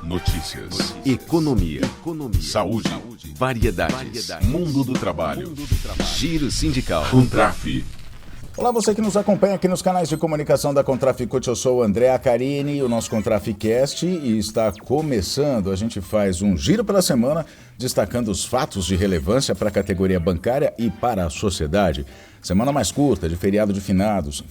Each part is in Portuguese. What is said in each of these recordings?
Notícias. Economia. Saúde. Variedades. Mundo do trabalho. Giro sindical. Contraf. Olá, você que nos acompanha aqui nos canais de comunicação da Contraficute. Eu sou o André Acarini, o nosso Contraficast, e está começando. A gente faz um giro pela semana, destacando os fatos de relevância para a categoria bancária e para a sociedade. Semana mais curta, de feriado de finados.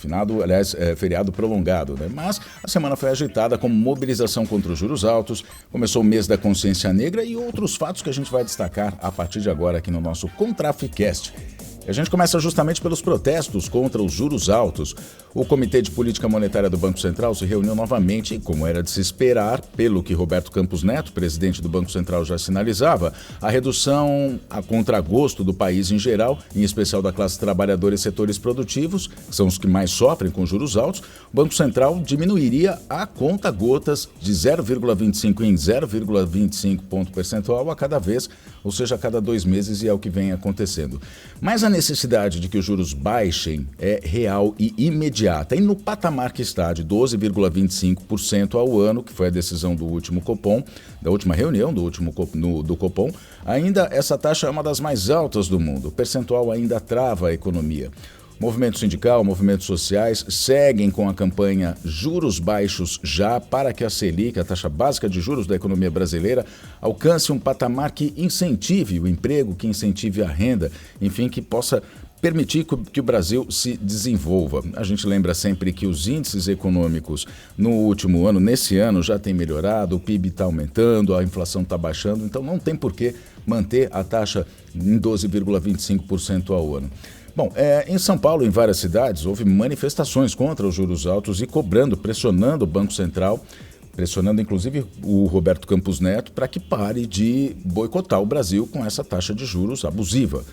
Feriado prolongado, né? Mas a semana foi agitada com mobilização contra os juros altos, começou o mês da consciência negra e outros fatos que a gente vai destacar a partir de agora aqui no nosso Contraficast. A gente começa justamente pelos protestos contra os juros altos. O Comitê de Política Monetária do Banco Central se reuniu novamente, como era de se esperar, pelo que Roberto Campos Neto, presidente do Banco Central, já sinalizava, a redução a contragosto do país em geral, em especial da classe trabalhadora e setores produtivos, que são os que mais sofrem com juros altos. O Banco Central diminuiria a conta-gotas de 0,25 em 0,25 ponto percentual a cada vez, ou seja, a cada 2 meses, e é o que vem acontecendo. Mas a necessidade de que os juros baixem é real e imediata. E no patamar que está de 12,25% ao ano, que foi a decisão do último Copom, da última reunião do Copom, ainda essa taxa é uma das mais altas do mundo. O percentual ainda trava a economia. Movimento sindical, movimentos sociais seguem com a campanha Juros Baixos Já, para que a Selic, a taxa básica de juros da economia brasileira, alcance um patamar que incentive o emprego, que incentive a renda, enfim, que possa permitir que o Brasil se desenvolva. A gente lembra sempre que os índices econômicos no último ano, nesse ano, já têm melhorado, o PIB está aumentando, a inflação está baixando, então não tem por que manter a taxa em 12,25% ao ano. Bom, em São Paulo, em várias cidades, houve manifestações contra os juros altos e pressionando o Banco Central, pressionando inclusive o Roberto Campos Neto para que pare de boicotar o Brasil com essa taxa de juros abusiva.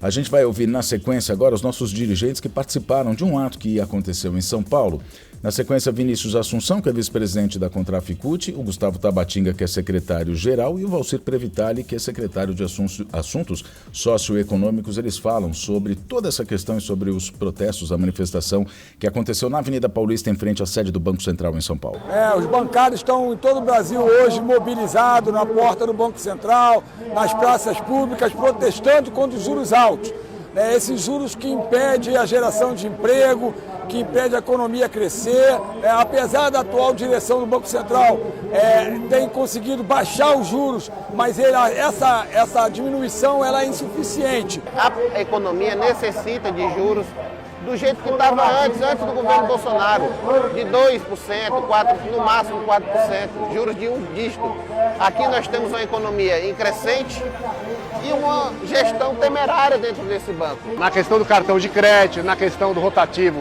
A gente vai ouvir na sequência agora os nossos dirigentes que participaram de um ato que aconteceu em São Paulo. Na sequência, Vinícius Assunção, que é vice-presidente da Contraficute, o Gustavo Tabatinga, que é secretário-geral, e o Valcir Previtali, que é secretário de Assuntos Socioeconômicos. Eles falam sobre toda essa questão e sobre os protestos, a manifestação que aconteceu na Avenida Paulista, em frente à sede do Banco Central em São Paulo. Os bancários estão em todo o Brasil hoje mobilizados na porta do Banco Central, nas praças públicas, protestando contra os juros altos. Esses juros que impedem a geração de emprego, que impedem a economia crescer. Apesar da atual direção do Banco Central tem conseguido baixar os juros, mas essa diminuição ela é insuficiente. A economia necessita de juros do jeito que estava antes do governo Bolsonaro, de 2%, 4%, no máximo 4%, juros de um dígito. Aqui nós temos uma economia em crescente e uma gestão temerária dentro desse banco. Na questão do cartão de crédito, na questão do rotativo,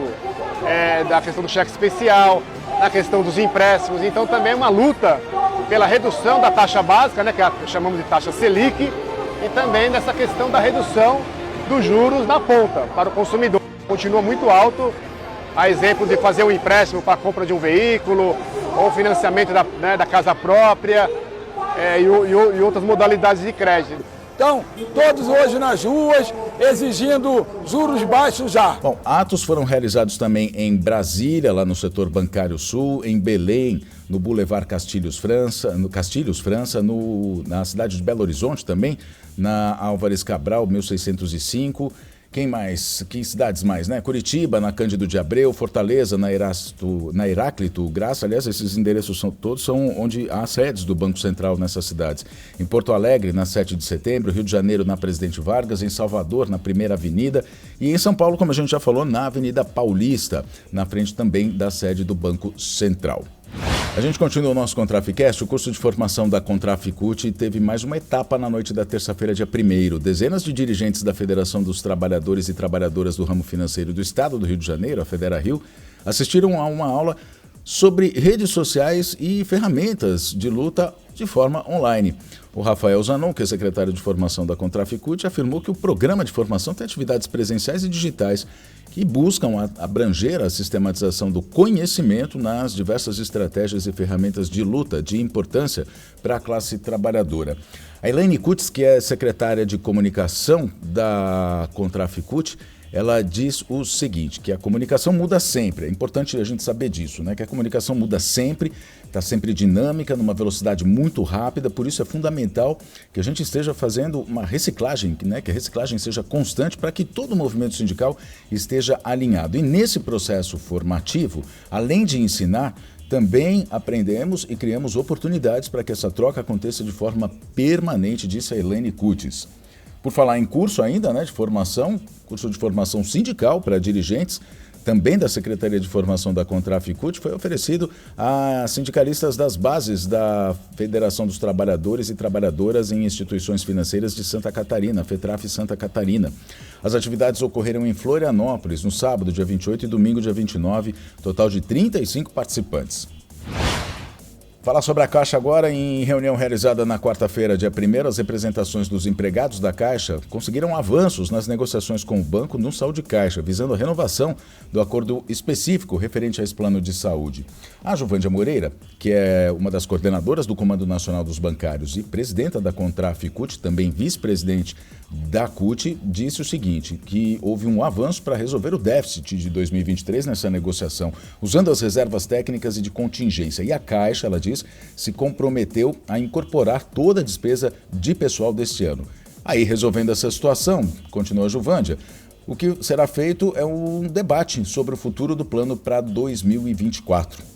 da questão do cheque especial, na questão dos empréstimos. Então também é uma luta pela redução da taxa básica, né, que chamamos de taxa Selic, e também nessa questão da redução dos juros na ponta para o consumidor. Continua muito alto, a exemplo de fazer um empréstimo para a compra de um veículo, ou financiamento da casa própria, e outras modalidades de crédito. Então, todos hoje nas ruas exigindo juros baixos já. Bom, atos foram realizados também em Brasília, lá no setor bancário sul, em Belém, no Boulevard Castilhos França, na cidade de Belo Horizonte também, na Álvares Cabral, 1605. Quem mais? Que cidades mais, né? Curitiba, na Cândido de Abreu, Fortaleza, na Heráclito Graça. Aliás, esses endereços todos são onde há sedes do Banco Central nessas cidades. Em Porto Alegre, na 7 de setembro, Rio de Janeiro, na Presidente Vargas, em Salvador, na Primeira Avenida, e em São Paulo, como a gente já falou, na Avenida Paulista, na frente também da sede do Banco Central. A gente continua o nosso Contraficast. O curso de formação da Contraficute teve mais uma etapa na noite da terça-feira, dia 1º. Dezenas de dirigentes da Federação dos Trabalhadores e Trabalhadoras do Ramo Financeiro do Estado do Rio de Janeiro, a FederaRio, assistiram a uma aula sobre redes sociais e ferramentas de luta de forma online. O Rafael Zanon, que é secretário de formação da Contraficute, afirmou que o programa de formação tem atividades presenciais e digitais que buscam abranger a sistematização do conhecimento nas diversas estratégias e ferramentas de luta de importância para a classe trabalhadora. A Elaine Kutz, que é secretária de comunicação da Contraficute, ela diz o seguinte, que a comunicação muda sempre, é importante a gente saber disso, né? Que a comunicação muda sempre, está sempre dinâmica, numa velocidade muito rápida, por isso é fundamental que a gente esteja fazendo uma reciclagem, né? Que a reciclagem seja constante para que todo o movimento sindical esteja alinhado. E nesse processo formativo, além de ensinar, também aprendemos e criamos oportunidades para que essa troca aconteça de forma permanente, disse a Helene Cutis. Por falar em curso ainda, né, de formação, curso de formação sindical para dirigentes, também da Secretaria de Formação da Contraficute, foi oferecido a sindicalistas das bases da Federação dos Trabalhadores e Trabalhadoras em Instituições Financeiras de Santa Catarina, FETRAF Santa Catarina. As atividades ocorreram em Florianópolis, no sábado, dia 28 e domingo, dia 29, total de 35 participantes. Falar sobre a Caixa agora. Em reunião realizada na quarta-feira, dia 1º, as representações dos empregados da Caixa conseguiram avanços nas negociações com o banco no Saúde Caixa, visando a renovação do acordo específico referente a esse plano de saúde. A Juvândia Moreira, que é uma das coordenadoras do Comando Nacional dos Bancários e presidenta da Contraficute, também vice-presidente da CUT, disse o seguinte, que houve um avanço para resolver o déficit de 2023 nessa negociação, usando as reservas técnicas e de contingência. E a Caixa, ela diz, se comprometeu a incorporar toda a despesa de pessoal deste ano. Aí, resolvendo essa situação, continua a Juvândia, o que será feito é um debate sobre o futuro do plano para 2024.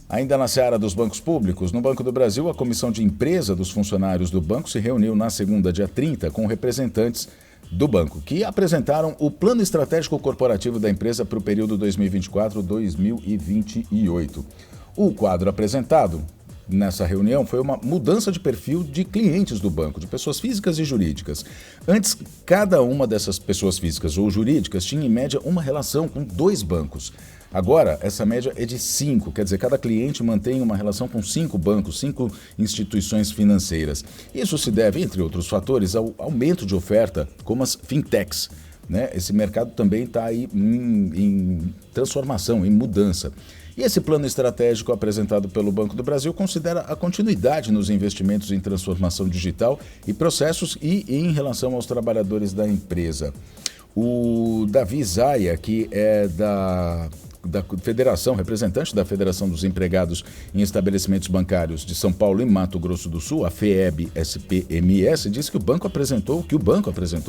Ainda na seara dos bancos públicos, no Banco do Brasil, a Comissão de Empresa dos funcionários do banco se reuniu na segunda, dia 30, com representantes do banco, que apresentaram o plano estratégico corporativo da empresa para o período 2024-2028. O quadro apresentado nessa reunião foi uma mudança de perfil de clientes do banco, de pessoas físicas e jurídicas. Antes, cada uma dessas pessoas físicas ou jurídicas tinha, em média, uma relação com 2 bancos. Agora, essa média é de 5, quer dizer, cada cliente mantém uma relação com 5 bancos, 5 instituições financeiras. Isso se deve, entre outros fatores, ao aumento de oferta, como as fintechs, né? Esse mercado também está aí em transformação, em mudança. E esse plano estratégico apresentado pelo Banco do Brasil considera a continuidade nos investimentos em transformação digital e processos e em relação aos trabalhadores da empresa. O Davi Zaia, que é da Federação, representante da Federação dos Empregados em Estabelecimentos Bancários de São Paulo e Mato Grosso do Sul, a FEB-SPMS, disse que o banco apresentou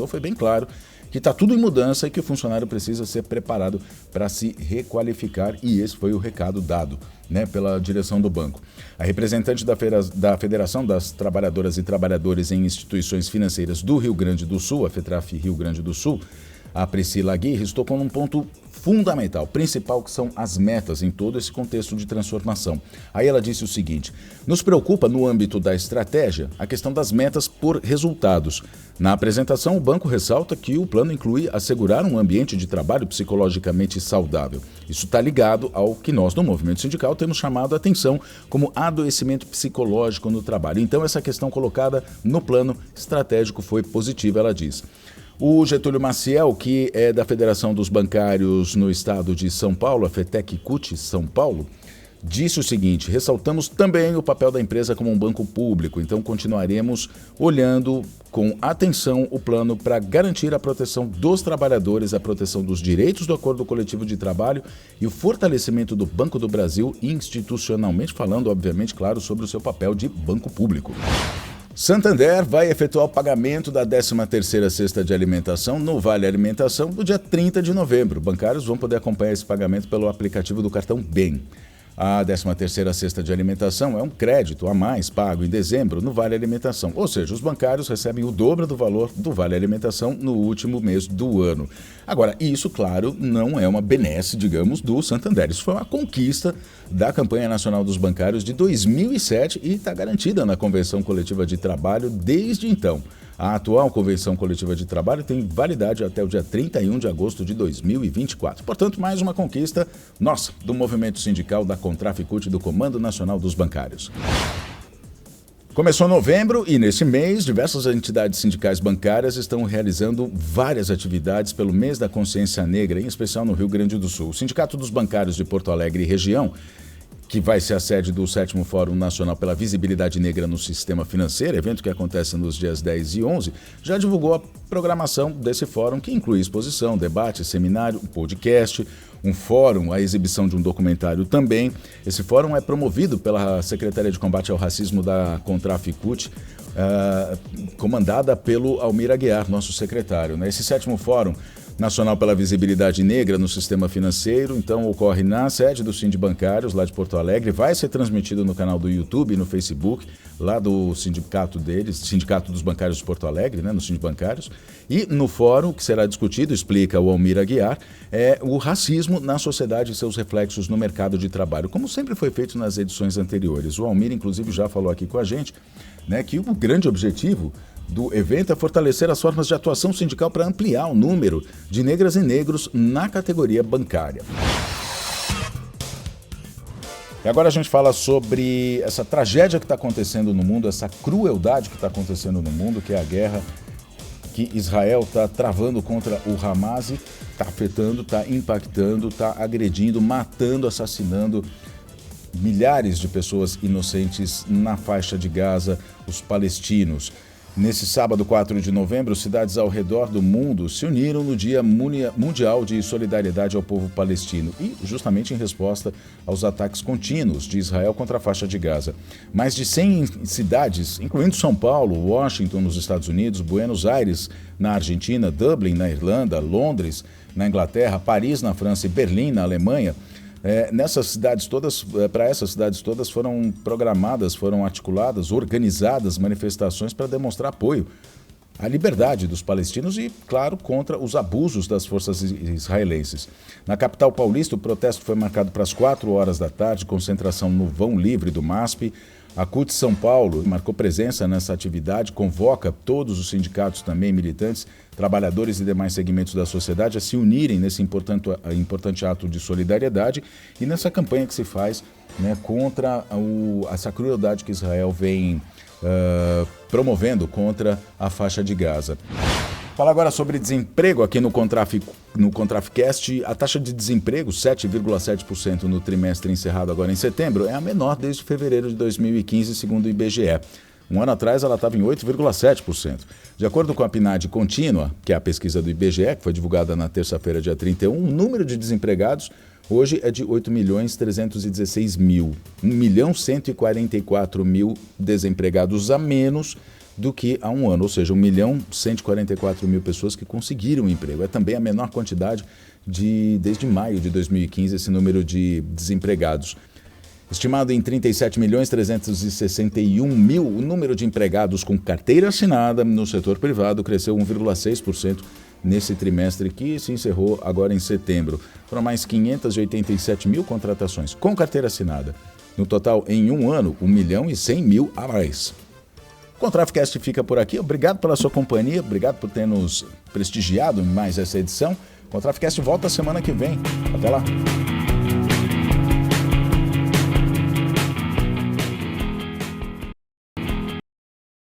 foi bem claro, que está tudo em mudança e que o funcionário precisa ser preparado para se requalificar, e esse foi o recado dado, né, pela direção do banco. A representante da Federação das Trabalhadoras e Trabalhadores em Instituições Financeiras do Rio Grande do Sul, a FETRAF Rio Grande do Sul, a Priscila Aguirre, tocou num ponto fundamental, principal, que são as metas em todo esse contexto de transformação. Aí ela disse o seguinte: nos preocupa, no âmbito da estratégia, a questão das metas por resultados. Na apresentação, o banco ressalta que o plano inclui assegurar um ambiente de trabalho psicologicamente saudável. Isso está ligado ao que nós, no movimento sindical, temos chamado a atenção como adoecimento psicológico no trabalho. Então, essa questão colocada no plano estratégico foi positiva, ela diz. O Getúlio Maciel, que é da Federação dos Bancários no estado de São Paulo, a FETEC-CUT São Paulo, disse o seguinte: ressaltamos também o papel da empresa como um banco público, então continuaremos olhando com atenção o plano para garantir a proteção dos trabalhadores, a proteção dos direitos do acordo coletivo de trabalho e o fortalecimento do Banco do Brasil institucionalmente falando, obviamente, claro, sobre o seu papel de banco público. Santander vai efetuar o pagamento da 13ª cesta de alimentação no Vale Alimentação no dia 30 de novembro. Bancários vão poder acompanhar esse pagamento pelo aplicativo do cartão BEM. A 13ª cesta de alimentação é um crédito a mais pago em dezembro no Vale Alimentação. Ou seja, os bancários recebem o dobro do valor do Vale Alimentação no último mês do ano. Agora, isso, claro, não é uma benesse, digamos, do Santander. Isso foi uma conquista da campanha nacional dos bancários de 2007 e está garantida na Convenção Coletiva de Trabalho desde então. A atual Convenção Coletiva de Trabalho tem validade até o dia 31 de agosto de 2024. Portanto, mais uma conquista nossa, do movimento sindical da Contraficute do Comando Nacional dos Bancários. Começou novembro e, nesse mês, diversas entidades sindicais bancárias estão realizando várias atividades pelo mês da consciência negra, em especial no Rio Grande do Sul. O Sindicato dos Bancários de Porto Alegre e região que vai ser a sede do 7º Fórum Nacional pela Visibilidade Negra no Sistema Financeiro, evento que acontece nos dias 10 e 11, já divulgou a programação desse fórum, que inclui exposição, debate, seminário, podcast, um fórum, a exibição de um documentário também. Esse fórum é promovido pela Secretaria de Combate ao Racismo da Contraficute, comandada pelo Almir Aguiar, nosso secretário. Esse 7º Fórum Nacional pela Visibilidade Negra no Sistema Financeiro, então ocorre na sede do Sindibancários, lá de Porto Alegre, vai ser transmitido no canal do YouTube e no Facebook, lá do sindicato deles, Sindicato dos Bancários de Porto Alegre, no Sindibancários, e no fórum que será discutido, explica o Almir Aguiar, é o racismo na sociedade e seus reflexos no mercado de trabalho, como sempre foi feito nas edições anteriores. O Almir, inclusive, já falou aqui com a gente, que o grande objetivo do evento é fortalecer as formas de atuação sindical para ampliar o número de negras e negros na categoria bancária. E agora a gente fala sobre essa tragédia que está acontecendo no mundo, essa crueldade que está acontecendo no mundo, que é a guerra que Israel está travando contra o Hamas e está afetando, está impactando, está agredindo, matando, assassinando milhares de pessoas inocentes na faixa de Gaza, os palestinos. Nesse sábado, 4 de novembro, cidades ao redor do mundo se uniram no Dia Mundial de Solidariedade ao Povo Palestino e justamente em resposta aos ataques contínuos de Israel contra a faixa de Gaza. Mais de 100 cidades, incluindo São Paulo, Washington nos Estados Unidos, Buenos Aires na Argentina, Dublin na Irlanda, Londres na Inglaterra, Paris na França e Berlim na Alemanha, nessas cidades todas, para essas cidades todas foram programadas, foram articuladas, organizadas manifestações para demonstrar apoio à liberdade dos palestinos e, claro, contra os abusos das forças israelenses. Na capital paulista, o protesto foi marcado para as 4 horas da tarde, concentração no Vão Livre do MASP. A CUT São Paulo marcou presença nessa atividade, convoca todos os sindicatos também, militantes, trabalhadores e demais segmentos da sociedade a se unirem nesse importante ato de solidariedade e nessa campanha que se faz contra essa crueldade que Israel vem promovendo contra a faixa de Gaza. Fala agora sobre desemprego aqui no Contraficast. A taxa de desemprego, 7,7% no trimestre encerrado agora em setembro, é a menor desde fevereiro de 2015, segundo o IBGE. Um ano atrás ela estava em 8,7%. De acordo com a PNAD contínua, que é a pesquisa do IBGE, que foi divulgada na terça-feira, dia 31, o número de desempregados hoje é de 8.316.000. 1.144.000 desempregados a menos do que há um ano, ou seja, 1.144.000 pessoas que conseguiram emprego. É também a menor quantidade desde maio de 2015, esse número de desempregados. Estimado em 37.361.000, o número de empregados com carteira assinada no setor privado cresceu 1,6% nesse trimestre que se encerrou agora em setembro. Foram mais 587.000 contratações com carteira assinada. No total, em um ano, 1.100.000 a mais. O Contraficast fica por aqui. Obrigado pela sua companhia, obrigado por ter nos prestigiado em mais essa edição. O Contraficast volta semana que vem. Até lá!